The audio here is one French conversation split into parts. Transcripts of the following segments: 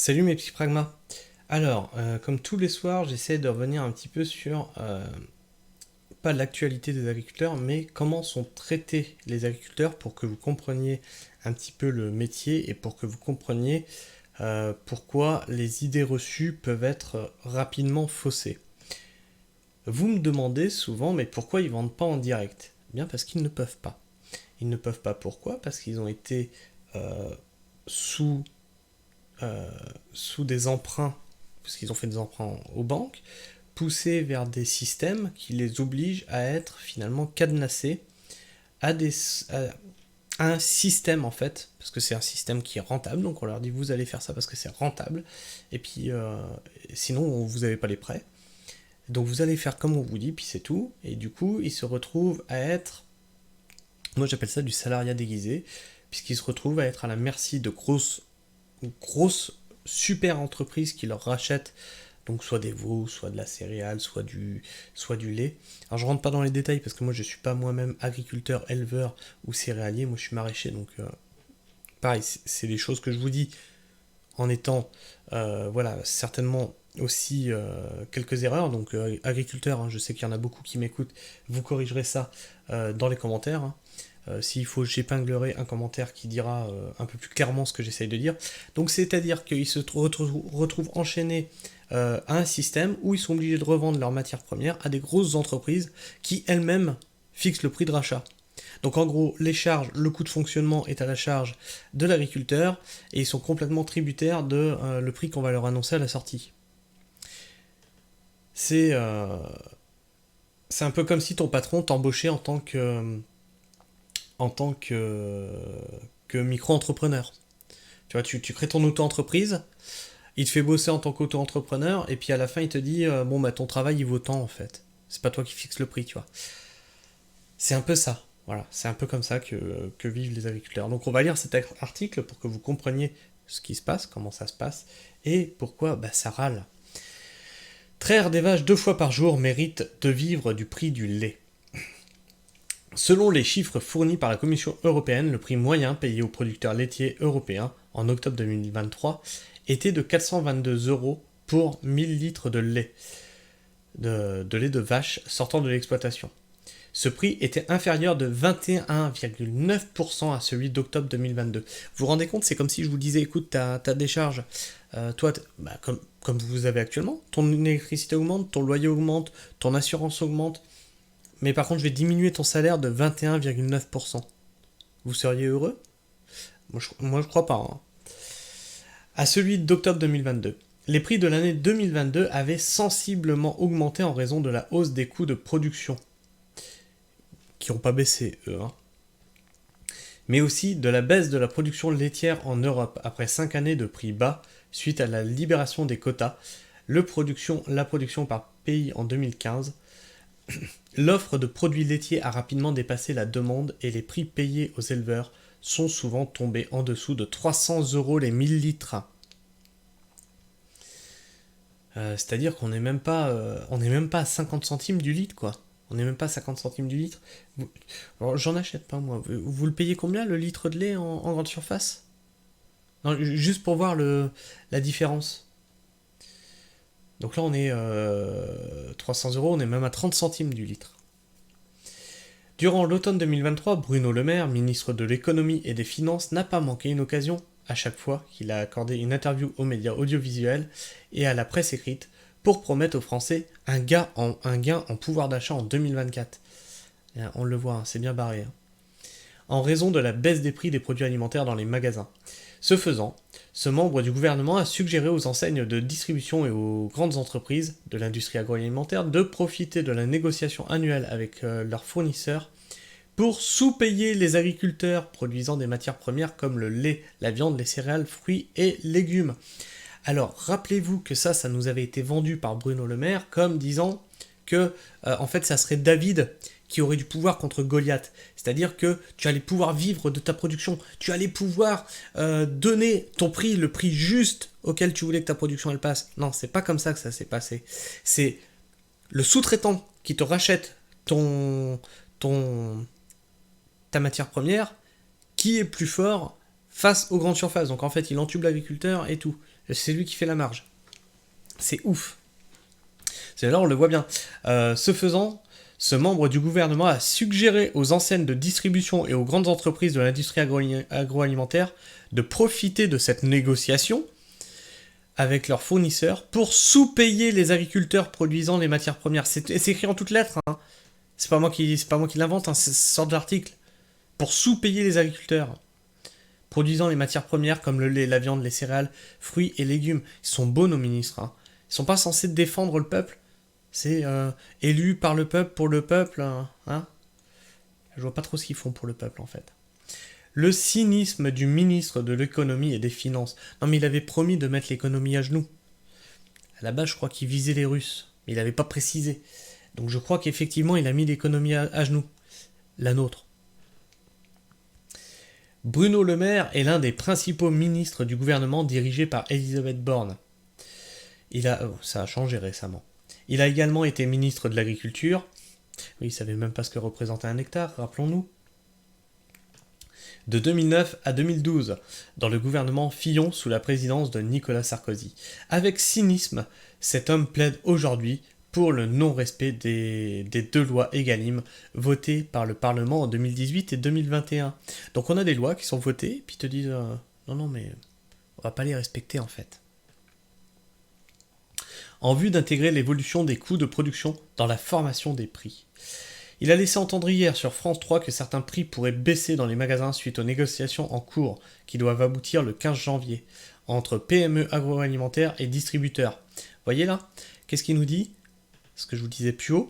Salut mes petits pragmas. Alors, comme tous les soirs, j'essaie de revenir un petit peu sur, pas l'actualité des agriculteurs, mais comment sont traités les agriculteurs pour que vous compreniez un petit peu le métier et pour que vous compreniez pourquoi les idées reçues peuvent être rapidement faussées. Vous me demandez souvent, mais pourquoi ils vendent pas en direct? Eh bien parce qu'ils ne peuvent pas. Ils ne peuvent pas pourquoi? Parce qu'ils ont été euh, sous euh, sous des emprunts, parce qu'ils ont fait des emprunts aux banques, poussés vers des systèmes qui les obligent à être finalement cadenassés à, des, à, à un système en fait, parce que c'est un système qui est rentable, donc on leur dit vous allez faire ça parce que c'est rentable, et puis sinon vous n'avez pas les prêts. Donc vous allez faire comme on vous dit, puis c'est tout, et du coup ils se retrouvent à être, moi j'appelle ça du salariat déguisé, puisqu'ils se retrouvent à être à la merci de grosses super entreprises qui leur rachètent donc soit des veaux, soit de la céréale, soit du lait. Alors je rentre pas dans les détails parce que moi je suis pas moi-même agriculteur, éleveur ou céréalier, moi je suis maraîcher donc pareil, c'est des choses que je vous dis en étant voilà certainement aussi quelques erreurs donc agriculteur, hein, je sais qu'il y en a beaucoup qui m'écoutent, vous corrigerez ça dans les commentaires, hein. S'il faut, j'épinglerai un commentaire qui dira un peu plus clairement ce que j'essaye de dire. Donc, c'est-à-dire qu'ils se retrouvent enchaînés à un système où ils sont obligés de revendre leurs matières premières à des grosses entreprises qui elles-mêmes fixent le prix de rachat. Donc en gros, les charges, le coût de fonctionnement est à la charge de l'agriculteur et ils sont complètement tributaires de le prix qu'on va leur annoncer à la sortie. C'est euh, c'est un peu comme si ton patron t'embauchait en tant que micro-entrepreneur. Tu vois, tu crées ton auto-entreprise, il te fait bosser en tant qu'auto-entrepreneur, et puis à la fin, il te dit bon, bah ton travail, il vaut tant en fait. C'est pas toi qui fixes le prix, tu vois. C'est un peu ça. Voilà, c'est un peu comme ça que vivent les agriculteurs. Donc on va lire cet article pour que vous compreniez ce qui se passe, comment ça se passe, et pourquoi bah, ça râle. Traire des vaches 2 fois par jour mérite de vivre du prix du lait. Selon les chiffres fournis par la Commission européenne, le prix moyen payé aux producteurs laitiers européens en octobre 2023 était de 422 euros pour 1000 litres de lait de vache sortant de l'exploitation. Ce prix était inférieur de 21,9% à celui d'octobre 2022. Vous vous rendez compte, c'est comme si je vous disais, écoute, ta décharge, toi, bah, comme vous avez actuellement, ton électricité augmente, ton loyer augmente, ton assurance augmente, mais par contre, je vais diminuer ton salaire de 21,9%. Vous seriez heureux? Moi, je crois pas, hein. À celui d'octobre 2022. Les prix de l'année 2022 avaient sensiblement augmenté en raison de la hausse des coûts de production, qui n'ont pas baissé, eux, hein, mais aussi de la baisse de la production laitière en Europe après 5 années de prix bas suite à la libération des quotas, la production par pays en 2015. L'offre de produits laitiers a rapidement dépassé la demande et les prix payés aux éleveurs sont souvent tombés en dessous de 300 euros les 1000 litres. C'est-à-dire qu'on n'est même pas, on n'est même pas à 50 centimes du litre, quoi. On n'est même pas à 50 centimes du litre. Alors, j'en achète pas, moi. Vous le payez combien, le litre de lait en grande surface? Non, juste pour voir la différence. Donc là, on est 300 euros, on est même à 30 centimes du litre. Durant l'automne 2023, Bruno Le Maire, ministre de l'économie et des finances, n'a pas manqué une occasion, à chaque fois qu'il a accordé une interview aux médias audiovisuels et à la presse écrite, pour promettre aux Français un gain en pouvoir d'achat en 2024. On le voit, hein, c'est bien barré, hein. En raison de la baisse des prix des produits alimentaires dans les magasins. Ce faisant, ce membre du gouvernement a suggéré aux enseignes de distribution et aux grandes entreprises de l'industrie agroalimentaire de profiter de la négociation annuelle avec leurs fournisseurs pour sous-payer les agriculteurs produisant des matières premières comme le lait, la viande, les céréales, fruits et légumes. Alors, rappelez-vous que ça nous avait été vendu par Bruno Le Maire comme disant que, en fait, ça serait David qui aurait du pouvoir contre Goliath. C'est-à-dire que tu allais pouvoir vivre de ta production, tu allais pouvoir donner ton prix, le prix juste auquel tu voulais que ta production elle passe. Non, c'est pas comme ça que ça s'est passé. C'est le sous-traitant qui te rachète ton, ton, ta matière première qui est plus fort face aux grandes surfaces. Donc en fait, il entube l'agriculteur et tout. C'est lui qui fait la marge. C'est ouf. C'est là, on le voit bien. Ce faisant, ce membre du gouvernement a suggéré aux enseignes de distribution et aux grandes entreprises de l'industrie agroalimentaire de profiter de cette négociation avec leurs fournisseurs pour sous-payer les agriculteurs produisant les matières premières. C'est écrit en toutes lettres. Hein. C'est pas moi qui l'invente, hein, c'est sort de l'article. Pour sous-payer les agriculteurs produisant les matières premières comme le lait, la viande, les céréales, fruits et légumes. Ils sont beaux, nos ministres. Hein. Ils sont pas censés défendre le peuple. C'est élu par le peuple, pour le peuple. Hein. Je vois pas trop ce qu'ils font pour le peuple, en fait. Le cynisme du ministre de l'économie et des finances. Non, mais il avait promis de mettre l'économie à genoux. À la base, je crois qu'il visait les Russes, mais il n'avait pas précisé. Donc je crois qu'effectivement, il a mis l'économie à genoux. La nôtre. Bruno Le Maire est l'un des principaux ministres du gouvernement dirigé par Elisabeth Borne. Ça a changé récemment. Il a également été ministre de l'Agriculture. Oui, il ne savait même pas ce que représentait un hectare, rappelons-nous. De 2009 à 2012, dans le gouvernement Fillon sous la présidence de Nicolas Sarkozy. Avec cynisme, cet homme plaide aujourd'hui pour le non-respect des deux lois Egalim votées par le Parlement en 2018 et 2021. Donc on a des lois qui sont votées, puis ils te disent non, mais on va pas les respecter en fait. En vue d'intégrer l'évolution des coûts de production dans la formation des prix. Il a laissé entendre hier sur France 3 que certains prix pourraient baisser dans les magasins suite aux négociations en cours qui doivent aboutir le 15 janvier entre PME agroalimentaires et distributeurs. Voyez là, qu'est-ce qu'il nous dit ? Ce que je vous disais plus haut.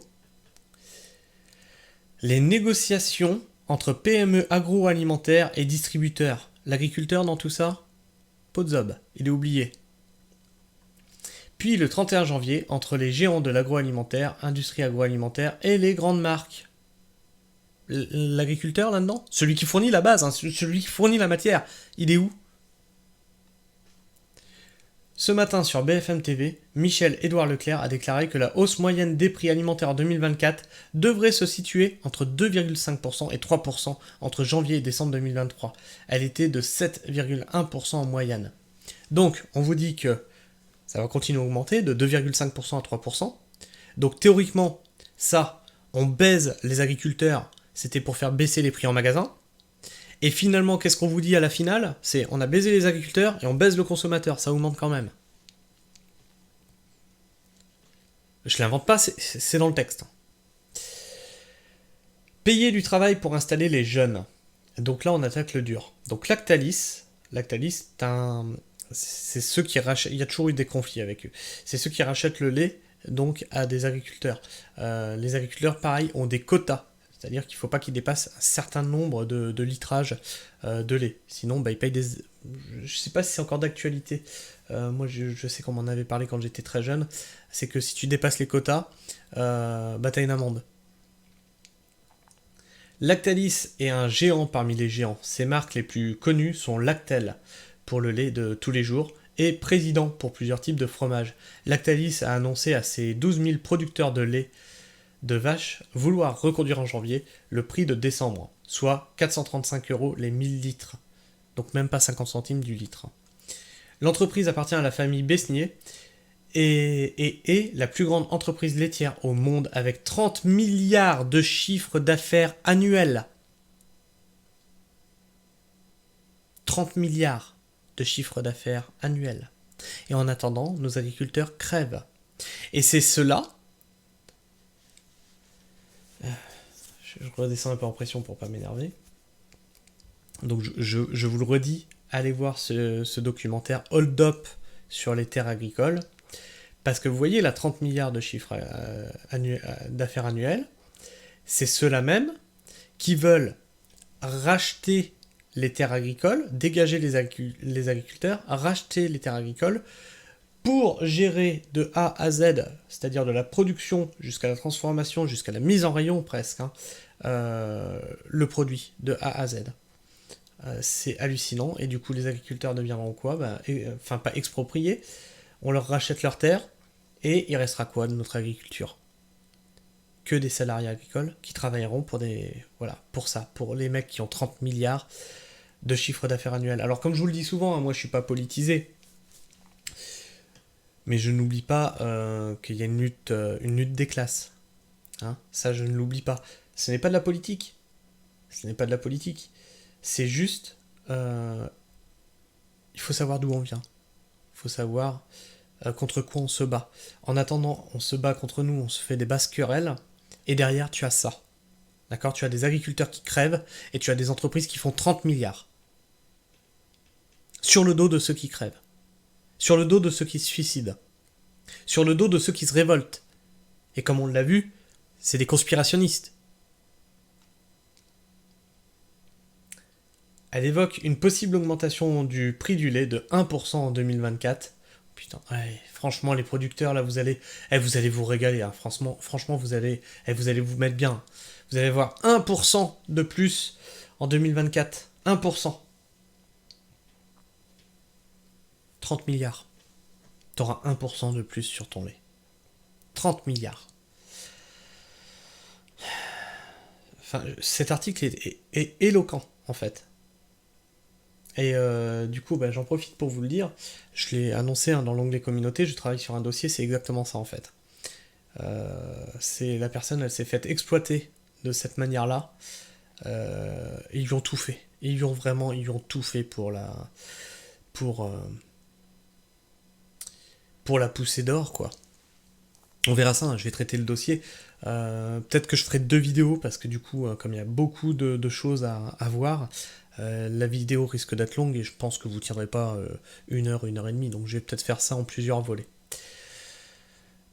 Les négociations entre PME agroalimentaires et distributeurs. L'agriculteur dans tout ça ? Podzob, il est oublié. Puis le 31 janvier, entre les géants de l'agroalimentaire, industrie agroalimentaire et les grandes marques. L'agriculteur là-dedans ? Celui qui fournit la base, hein, celui qui fournit la matière, il est où ? Ce matin sur BFM TV, Michel-Édouard Leclerc a déclaré que la hausse moyenne des prix alimentaires en 2024 devrait se situer entre 2,5% et 3% entre janvier et décembre 2023. Elle était de 7,1% en moyenne. Donc, on vous dit que ça va continuer à augmenter de 2,5% à 3%. Donc théoriquement, ça, on baise les agriculteurs, c'était pour faire baisser les prix en magasin. Et finalement, qu'est-ce qu'on vous dit à la finale ? C'est on a baisé les agriculteurs et on baise le consommateur, ça augmente quand même. Je ne l'invente pas, c'est dans le texte. Payer du travail pour installer les jeunes. Donc là, on attaque le dur. Donc Lactalis, c'est ceux qui rachètent, il y a toujours eu des conflits avec eux, c'est ceux qui rachètent le lait donc à des agriculteurs. Les agriculteurs, pareil, ont des quotas, c'est-à-dire qu'il ne faut pas qu'ils dépassent un certain nombre de litrages de lait. Sinon, ils payent des... Je ne sais pas si c'est encore d'actualité. Moi, je sais qu'on m'en avait parlé quand j'étais très jeune. C'est que si tu dépasses les quotas, t'as une amende. Lactalis est un géant parmi les géants. Ses marques les plus connues sont Lactel, pour le lait de tous les jours, et Président pour plusieurs types de fromages. Lactalis a annoncé à ses 12 000 producteurs de lait de vache vouloir reconduire en janvier le prix de décembre, soit 435 € les 1000 litres, donc même pas 50 centimes du litre. L'entreprise appartient à la famille Besnier et est la plus grande entreprise laitière au monde avec 30 milliards de chiffre d'affaires annuels. 30 milliards de chiffre d'affaires annuel. Et en attendant, nos agriculteurs crèvent. Et c'est cela... Je redescends un peu en pression pour pas m'énerver. Donc je vous le redis, allez voir ce documentaire Hold Up sur les terres agricoles. Parce que vous voyez, là, 30 milliards de chiffres d'affaires annuels, c'est ceux-là même qui veulent racheter les terres agricoles, dégager les agriculteurs, racheter les terres agricoles pour gérer de A à Z, c'est-à-dire de la production jusqu'à la transformation, jusqu'à la mise en rayon presque, le produit de A à Z. C'est hallucinant, et du coup les agriculteurs deviendront quoi ? Pas expropriés, on leur rachète leurs terres, et il restera quoi de notre agriculture ? Que des salariés agricoles qui travailleront pour pour ça, pour les mecs qui ont 30 milliards de chiffre d'affaires annuel. Alors comme je vous le dis souvent, hein, moi je suis pas politisé, mais je n'oublie pas qu'il y a une lutte des classes. Hein, ça je ne l'oublie pas. Ce n'est pas de la politique. Ce n'est pas de la politique. C'est juste, il faut savoir d'où on vient. Il faut savoir contre quoi on se bat. En attendant, on se bat contre nous, on se fait des basses querelles, et derrière tu as ça. D'accord? Tu as des agriculteurs qui crèvent, et tu as des entreprises qui font 30 milliards. Sur le dos de ceux qui crèvent. Sur le dos de ceux qui se suicident. Sur le dos de ceux qui se révoltent. Et comme on l'a vu, c'est des conspirationnistes. Elle évoque une possible augmentation du prix du lait de 1% en 2024. Putain, ouais, franchement, les producteurs, là, vous allez vous régaler. Hein. Franchement, vous allez vous mettre bien. Vous allez voir 1% de plus en 2024. 1%. 30 milliards. T'auras 1% de plus sur ton lait. 30 milliards. Enfin, cet article est éloquent, en fait. Et du coup, j'en profite pour vous le dire. Je l'ai annoncé dans l'onglet communauté, je travaille sur un dossier, c'est exactement ça en fait. C'est la personne, elle s'est faite exploiter de cette manière-là. Ils lui ont tout fait. Ils lui ont tout fait pour la pousser d'or, quoi. On verra ça, hein, je vais traiter le dossier. Peut-être que je ferai 2 vidéos, parce que du coup, comme il y a beaucoup de choses à voir, la vidéo risque d'être longue et je pense que vous ne tiendrez pas 1 heure et demie, donc je vais peut-être faire ça en plusieurs volets.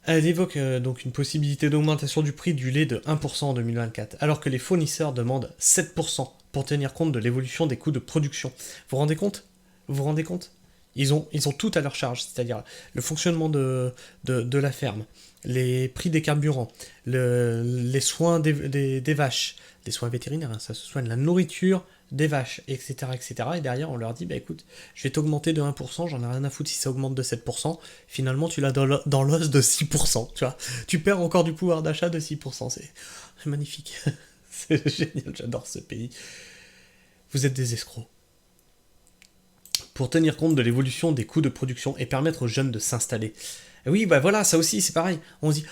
Elle évoque donc une possibilité d'augmentation du prix du lait de 1% en 2024, alors que les fournisseurs demandent 7% pour tenir compte de l'évolution des coûts de production. Vous vous rendez compte ils ont tout à leur charge, c'est-à-dire le fonctionnement de la ferme, les prix des carburants, les soins des vaches, les soins vétérinaires, hein, ça se soigne, la nourriture des vaches, etc., etc. Et derrière, on leur dit, écoute, je vais t'augmenter de 1%, j'en ai rien à foutre si ça augmente de 7%. Finalement, tu l'as dans l'os de 6%, tu vois. Tu perds encore du pouvoir d'achat de 6%. C'est magnifique. C'est génial, j'adore ce pays. Vous êtes des escrocs. Pour tenir compte de l'évolution des coûts de production et permettre aux jeunes de s'installer. Et oui, voilà, ça aussi, c'est pareil. On se dit,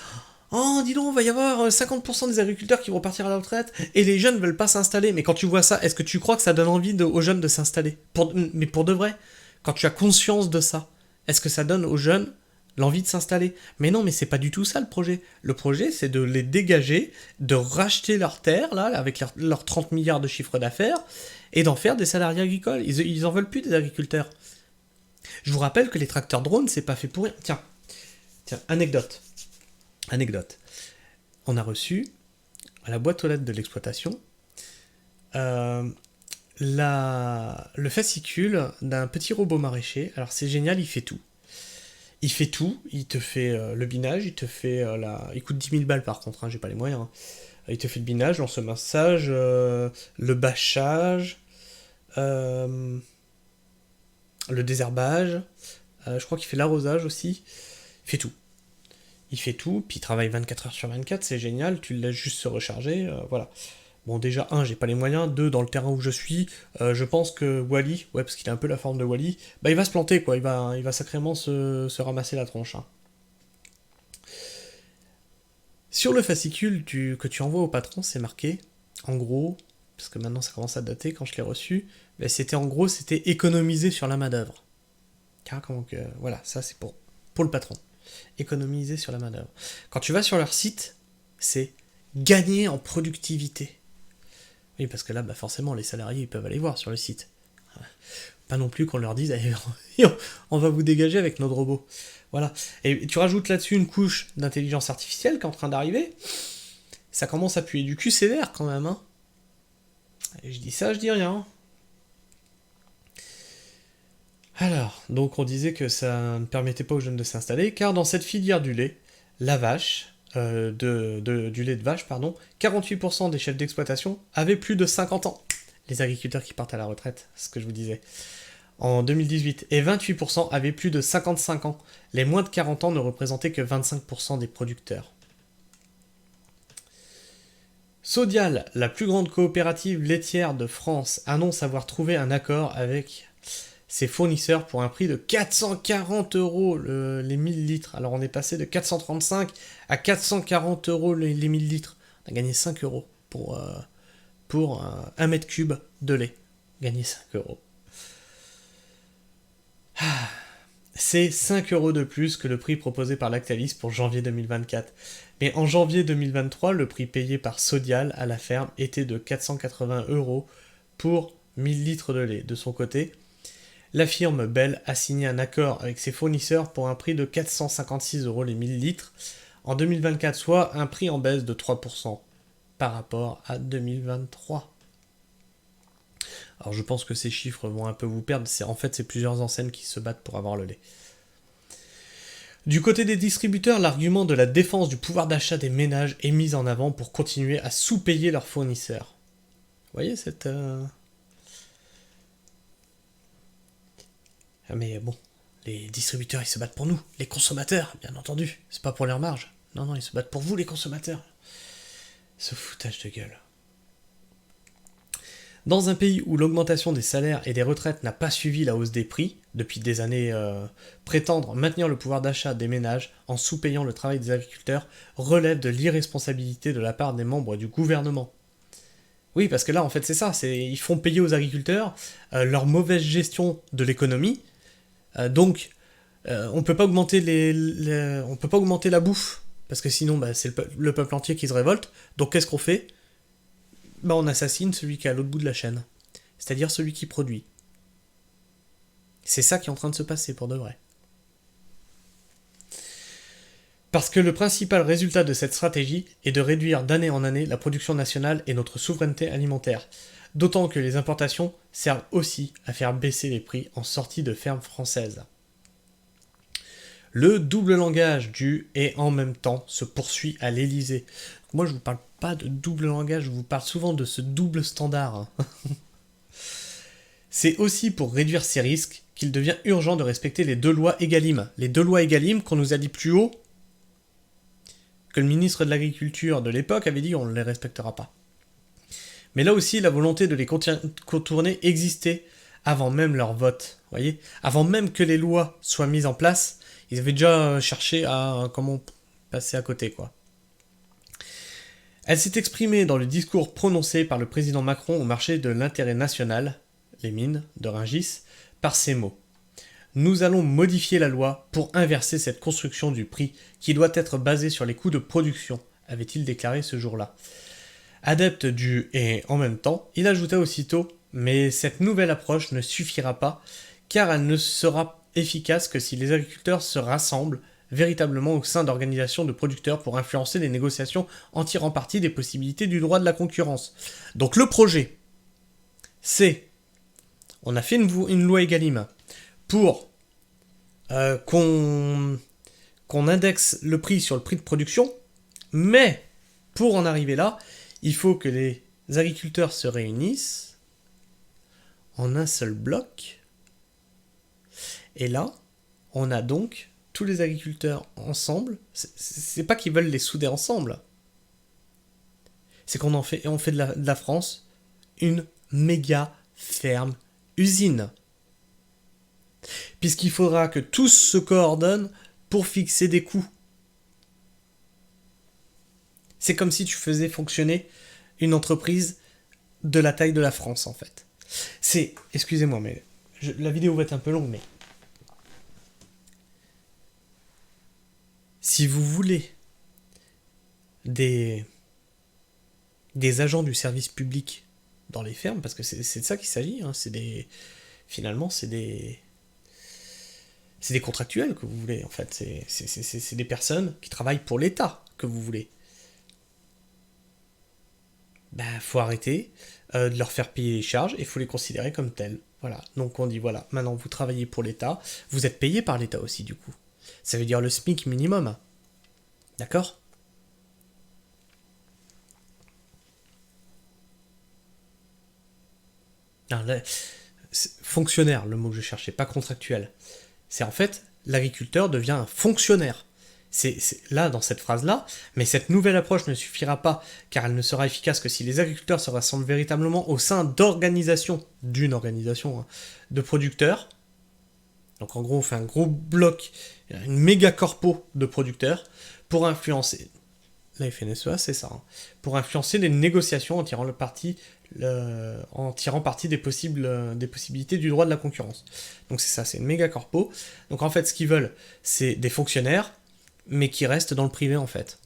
oh, dis donc, il va y avoir 50% des agriculteurs qui vont partir à la retraite et les jeunes ne veulent pas s'installer. Mais quand tu vois ça, est-ce que tu crois que ça donne envie aux jeunes de s'installer? Mais pour de vrai, quand tu as conscience de ça, est-ce que ça donne aux jeunes l'envie de s'installer? Mais non, mais c'est pas du tout ça le projet. Le projet, c'est de les dégager, de racheter leurs terres, là, avec leurs 30 milliards de chiffre d'affaires, et d'en faire des salariés agricoles. Ils en veulent plus des agriculteurs. Je vous rappelle que les tracteurs drones, c'est pas fait pour rien. Tiens, anecdote. On a reçu à la boîte aux lettres de l'exploitation le fascicule d'un petit robot maraîcher. Alors c'est génial, il fait tout. Il te fait le binage, il te fait il coûte 10 000 balles par contre, hein, j'ai pas les moyens. Hein. Il te fait le binage, l'ensemençage, le bâchage, le désherbage, je crois qu'il fait l'arrosage aussi. Il fait tout, puis il travaille 24 heures sur 24, c'est génial, tu le laisses juste se recharger, voilà. Bon, déjà, 1, j'ai pas les moyens, 2, dans le terrain où je suis, je pense que Wally, ouais, parce qu'il a un peu la forme de Wally, il va se planter, quoi, il va sacrément se ramasser la tronche. Hein. Sur le fascicule que tu envoies au patron, c'est marqué, en gros, parce que maintenant ça commence à dater quand je l'ai reçu, c'était économiser sur la main-d'œuvre. Car donc, voilà, ça c'est pour le patron. Économiser sur la main-d'œuvre. Quand tu vas sur leur site, c'est gagner en productivité. Oui, parce que là, forcément, les salariés ils peuvent aller voir sur le site. Pas non plus qu'on leur dise on va vous dégager avec notre robot. Voilà. Et tu rajoutes là-dessus une couche d'intelligence artificielle qui est en train d'arriver. Ça commence à puer du cul sévère quand même. Hein. Et je dis ça, je dis rien. Alors, donc on disait que ça ne permettait pas aux jeunes de s'installer, car dans cette filière du lait, la vache, du lait de vache, 48% des chefs d'exploitation avaient plus de 50 ans. Les agriculteurs qui partent à la retraite, c'est ce que je vous disais. En 2018, et 28% avaient plus de 55 ans. Les moins de 40 ans ne représentaient que 25% des producteurs. Sodial, la plus grande coopérative laitière de France, annonce avoir trouvé un accord avec ses fournisseurs pour un prix de 440 euros les 1000 litres. Alors on est passé de 435 à 440 euros les 1000 litres. On a gagné 5 euros pour 1 mètre cube de lait. Gagné 5 euros. C'est 5 euros de plus que le prix proposé par Lactalis pour janvier 2024. Mais en janvier 2023, le prix payé par Sodial à la ferme était de 480 euros pour 1000 litres de lait. De son côté, la firme Bell a signé un accord avec ses fournisseurs pour un prix de 456 euros les 1000 litres en 2024, soit un prix en baisse de 3% par rapport à 2023. Alors je pense que ces chiffres vont un peu vous perdre, c'est plusieurs enseignes qui se battent pour avoir le lait. Du côté des distributeurs, l'argument de la défense du pouvoir d'achat des ménages est mis en avant pour continuer à sous-payer leurs fournisseurs. Vous voyez cette... Ah mais bon, les distributeurs ils se battent pour nous, les consommateurs, bien entendu, c'est pas pour leur marge. Non, non, ils se battent pour vous les consommateurs. Ce foutage de gueule. Dans un pays où l'augmentation des salaires et des retraites n'a pas suivi la hausse des prix, depuis des années, prétendre maintenir le pouvoir d'achat des ménages en sous-payant le travail des agriculteurs relève de l'irresponsabilité de la part des membres du gouvernement. Oui, parce que là, en fait, c'est ça, ils font payer aux agriculteurs leur mauvaise gestion de l'économie, donc on peut pas augmenter on peut pas augmenter la bouffe, parce que sinon, c'est le peuple entier qui se révolte, donc qu'est-ce qu'on fait ? On assassine celui qui est à l'autre bout de la chaîne. C'est-à-dire celui qui produit. C'est ça qui est en train de se passer pour de vrai. Parce que le principal résultat de cette stratégie est de réduire d'année en année la production nationale et notre souveraineté alimentaire. D'autant que les importations servent aussi à faire baisser les prix en sortie de fermes françaises. Le double langage du « et en même temps » se poursuit à l'Élysée. Moi, je vous parle pas de double langage, je vous parle souvent de ce double standard. C'est aussi pour réduire ces risques qu'il devient urgent de respecter les 2 lois Egalim. Les 2 lois Egalim qu'on nous a dit plus haut, que le ministre de l'Agriculture de l'époque avait dit on ne les respectera pas. Mais là aussi, la volonté de les contourner existait avant même leur vote. Voyez, avant même que les lois soient mises en place, ils avaient déjà cherché à comment passer à côté, quoi. Elle s'est exprimée dans le discours prononcé par le président Macron au marché de l'intérêt national, les mines de Rungis, par ces mots. Nous allons modifier la loi pour inverser cette construction du prix qui doit être basée sur les coûts de production, avait-il déclaré ce jour-là. Adepte du « et en même temps », il ajouta aussitôt « mais cette nouvelle approche ne suffira pas, car elle ne sera efficace que si les agriculteurs se rassemblent véritablement au sein d'organisations de producteurs pour influencer les négociations en tirant parti des possibilités du droit de la concurrence. » Donc le projet, c'est, on a fait une loi Egalim pour qu'on indexe le prix sur le prix de production, mais pour en arriver là, il faut que les agriculteurs se réunissent en un seul bloc, et là, on a donc tous les agriculteurs ensemble. C'est pas qu'ils veulent les souder ensemble, c'est qu'on fait de la France une méga ferme usine. Puisqu'il faudra que tous se coordonnent pour fixer des coûts. C'est comme si tu faisais fonctionner une entreprise de la taille de la France, en fait. Excusez-moi, mais la vidéo va être un peu longue, mais si vous voulez des agents du service public dans les fermes, parce que c'est de ça qu'il s'agit, hein, finalement, c'est des contractuels que vous voulez, en fait. C'est des personnes qui travaillent pour l'État que vous voulez. Faut arrêter de leur faire payer les charges et il faut les considérer comme tels. Voilà. Donc on dit, voilà, maintenant vous travaillez pour l'État, vous êtes payé par l'État aussi, du coup. Ça veut dire le SMIC minimum. D'accord ? Non, là, fonctionnaire, le mot que je cherchais, pas contractuel. C'est en fait, l'agriculteur devient un fonctionnaire. là, dans cette phrase-là, mais cette nouvelle approche ne suffira pas, car elle ne sera efficace que si les agriculteurs se rassemblent véritablement au sein d'une organisation hein, de producteurs. Donc en gros, on fait un gros bloc, une méga corpo de producteurs pour influencer. La FNSEA, c'est ça. Hein, pour influencer les négociations en tirant parti des possibilités du droit de la concurrence. Donc c'est ça, c'est une méga corpo. Donc en fait, ce qu'ils veulent, c'est des fonctionnaires, mais qui restent dans le privé en fait.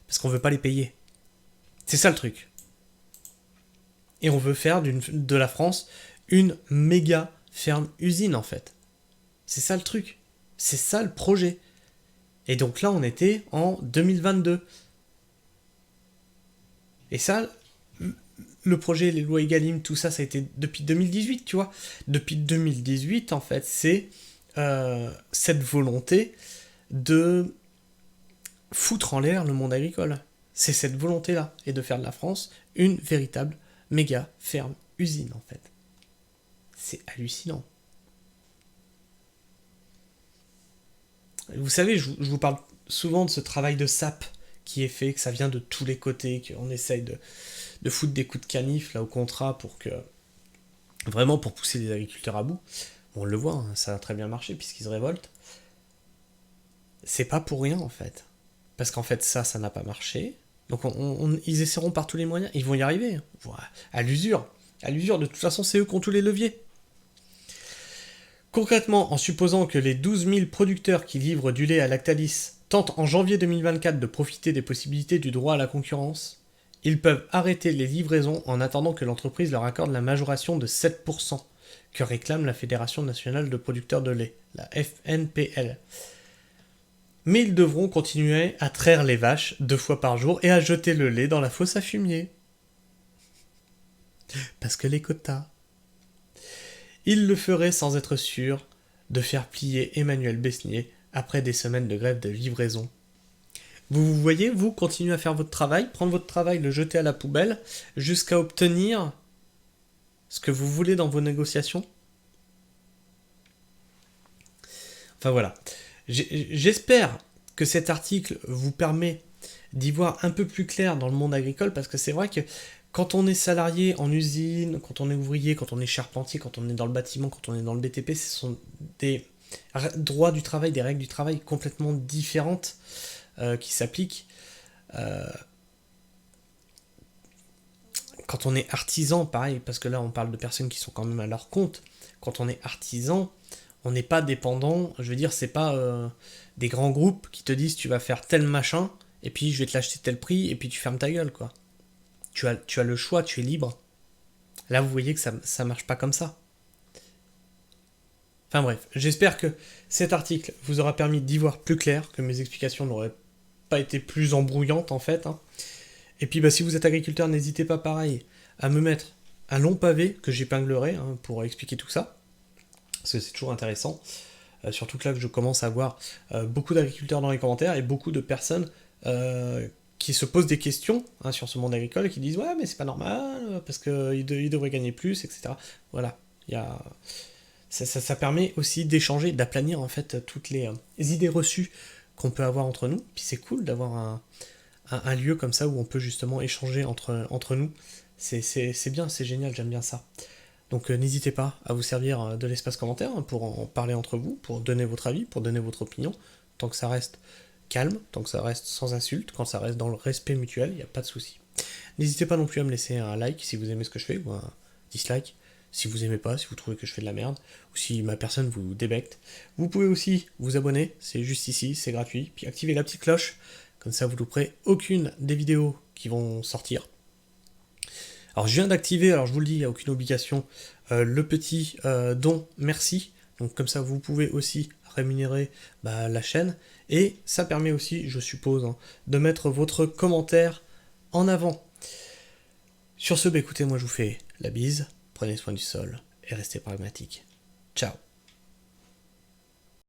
Parce qu'on veut pas les payer. C'est ça le truc. Et on veut faire de la France une méga ferme usine en fait. C'est ça le truc. C'est ça le projet. Et donc là, on était en 2022. Et ça, le projet, les lois Egalim, tout ça, ça a été depuis 2018, tu vois. Depuis 2018, en fait, c'est cette volonté de foutre en l'air le monde agricole. C'est cette volonté-là. Et de faire de la France une véritable méga ferme usine, en fait. C'est hallucinant. Vous savez, je vous parle souvent de ce travail de sape qui est fait, que ça vient de tous les côtés, qu'on essaye de foutre des coups de canif là au contrat pour que vraiment pour pousser les agriculteurs à bout. On le voit, hein, ça a très bien marché puisqu'ils se révoltent. C'est pas pour rien en fait, parce qu'en fait ça n'a pas marché. Donc ils essaieront par tous les moyens, ils vont y arriver. À l'usure, de toute façon c'est eux qui ont tous les leviers. Concrètement, en supposant que les 12 000 producteurs qui livrent du lait à Lactalis tentent en janvier 2024 de profiter des possibilités du droit à la concurrence, ils peuvent arrêter les livraisons en attendant que l'entreprise leur accorde la majoration de 7% que réclame la Fédération nationale de producteurs de lait, la FNPL. Mais ils devront continuer à traire les vaches 2 fois par jour et à jeter le lait dans la fosse à fumier. Parce que les quotas. Ils le feraient sans être sûrs de faire plier Emmanuel Besnier après des semaines de grève de livraison. Vous voyez, vous continuez à faire votre travail, prendre votre travail, le jeter à la poubelle, jusqu'à obtenir ce que vous voulez dans vos négociations. Enfin voilà. J'espère que cet article vous permet d'y voir un peu plus clair dans le monde agricole, parce que c'est vrai que quand on est salarié en usine, quand on est ouvrier, quand on est charpentier, quand on est dans le bâtiment, quand on est dans le BTP, ce sont des droits du travail, des règles du travail complètement différentes qui s'appliquent. Quand on est artisan, pareil, parce que là on parle de personnes qui sont quand même à leur compte, quand on est artisan, on n'est pas dépendant, je veux dire, c'est pas des grands groupes qui te disent tu vas faire tel machin, et puis je vais te l'acheter tel prix, et puis tu fermes ta gueule, quoi. Tu as le choix, tu es libre. Là, vous voyez que ça marche pas comme ça. Enfin bref, j'espère que cet article vous aura permis d'y voir plus clair, que mes explications n'auraient pas été plus embrouillantes en fait. Hein. Et puis si vous êtes agriculteur, n'hésitez pas pareil à me mettre un long pavé que j'épinglerai hein, pour expliquer tout ça. Parce que c'est toujours intéressant. Surtout que là, je commence à voir beaucoup d'agriculteurs dans les commentaires et beaucoup de personnes qui se posent des questions hein, sur ce monde agricole et qui disent « Ouais, mais c'est pas normal, parce qu'il devrait gagner plus, etc. » Voilà, ça permet aussi d'échanger, d'aplanir en fait toutes les idées reçues qu'on peut avoir entre nous. Puis c'est cool d'avoir un lieu comme ça où on peut justement échanger entre nous. C'est bien, c'est génial, j'aime bien ça. Donc n'hésitez pas à vous servir de l'espace commentaire hein, pour en parler entre vous, pour donner votre avis, pour donner votre opinion, tant que ça reste calme, tant que ça reste sans insulte, quand ça reste dans le respect mutuel, il n'y a pas de souci. N'hésitez pas non plus à me laisser un like si vous aimez ce que je fais, ou un dislike si vous aimez pas, si vous trouvez que je fais de la merde, ou si ma personne vous débecte. Vous pouvez aussi vous abonner, c'est juste ici, c'est gratuit, puis activer la petite cloche, comme ça vous louperez aucune des vidéos qui vont sortir. Alors je viens d'activer, alors je vous le dis, il n'y a aucune obligation, le petit don merci, donc comme ça vous pouvez aussi rémunérer la chaîne, et ça permet aussi, je suppose, hein, de mettre votre commentaire en avant. Sur ce, écoutez, moi je vous fais la bise, prenez soin du sol, et restez pragmatique. Ciao.